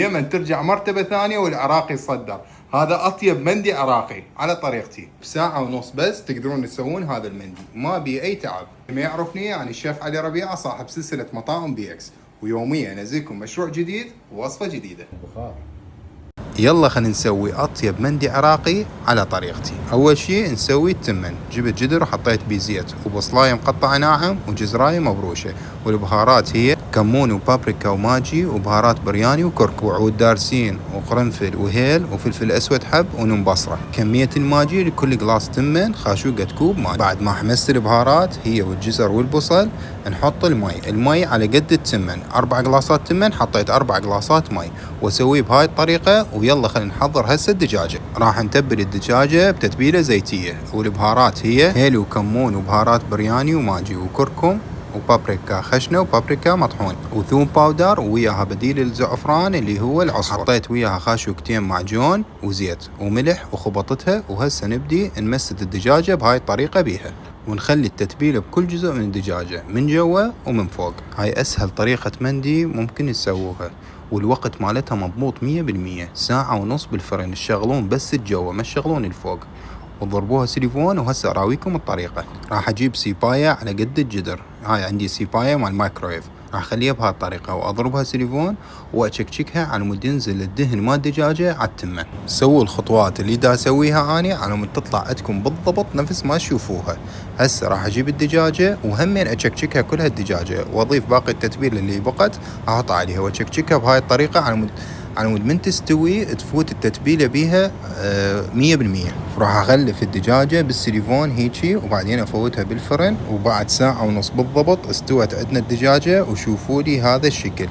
اليمن ترجع مرتبة ثانية والعراق يصدر. هذا أطيب مندي عراقي على طريقتي، بساعة ونص بس تقدرون تسوون هذا المندي، ما بي أي تعب. ما يعرفني يعني الشيف علي ربيعة، صاحب سلسلة مطاعم بي إكس، ويوميا أنزلكم مشروع جديد ووصفة جديدة. يلا خلينا نسوي أطيب مندي عراقي على طريقتي. أول شيء نسوي التمن. جبت جدر وحطيت بيه زيت وبصلاية مقطعة ناعم وجزراية مبروشة، والبهارات هي كمون وبابريكا وماجي وبهارات برياني وكركم وعود دارسين وقرنفل وهيل وفلفل أسود حب ونم بصرة. كمية الماجي لكل قلاص تمن خاشوقة كوب ماجي. بعد ما حمست البهارات هي والجزر والبصل نحط المي على قد التمن. 4 قلاصات تمن حطيت 4 قلاصات مي، واسويه بهاي الطريقة. ويلا خلينا نحضر هسه الدجاجة. راح نتبل الدجاجة بتتبيلة زيتية، والبهارات هي هيل وكمون وبهارات برياني وماجي وكركم وبابريكا خشنة وبابريكا مطحون وثوم باودر، وياها بديل الزعفران اللي هو العصفر. حطيت وياها خاشوقتين معجون وزيت وملح وخبطتها. وهسه نبدي نمسد الدجاجة بهاي الطريقة بيها، ونخلي التتبيلة بكل جزء من الدجاجة من جوا ومن فوق. هاي أسهل طريقة مندي ممكن تسووها، والوقت مالتها مضبوط 100%. ساعة ونص بالفرن، تشغلون بس الجوا ما تشغلون الفوق، وضربوها سيليفون. وهسه اراويكم الطريقة. راح اجيب سيباية على قد الجدر، هاي عندي سيباية مال مايكرويف، راح اخليها بهاي الطريقة واضربها سيليفون واشكشكها على مود ينزل الدهن مال الدجاجة على التمن. سووا الخطوات اللي دا اسويها اني على مود تطلع عندكم بالضبط نفس ما تشوفوها. هسه راح اجيب الدجاجة وهمين اشكشكها كلها الدجاجة، واضيف باقي التتبيل اللي بقت احط عليها واشكشكها بهاي الطريقة على مود من تستوي تفوت التتبيلة بيها 100%. راح اغلف الدجاجة بالسيليفون هيجي، وبعدين افوتها بالفرن. وبعد ساعة ونص بالضبط استوت عندنا الدجاجة. وشوفوا لي هذا الشكل،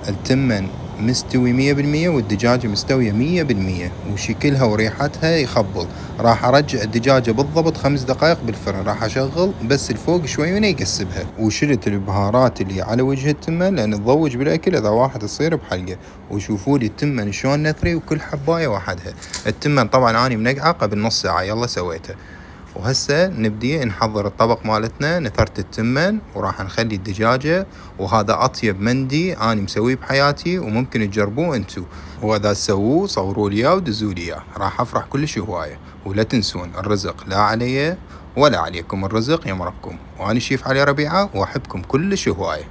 التمن مستوي 100% والدجاجة مستوية 100%، وشكلها وريحتها يخبل. راح ارجع الدجاجة بالضبط 5 دقائق بالفرن. راح اشغل بس الفوق شوي يقسبها. وشلت البهارات اللي على وجه التمن لان تضوج بالاكل اذا واحد تصير بحلقة. وشوفوا لي التمن شلون نثري وكل حباية وحدها. التمن طبعا اني منقعه قبل نص ساعة، يلا سويته. وهسه نبدي نحضر الطبق مالتنا. نثرت التمن وراح نخلي الدجاجة. وهذا أطيب مندي أنا مسويه بحياتي، وممكن تجربوه انتو، وإذا تسووه صوروا لي ودزوا لي، راح أفرح كلش هواية. ولا تنسون الرزق لا علي ولا عليكم، الرزق يمركم. وأنا الشيف علي ربيعة وأحبكم كلش هواية.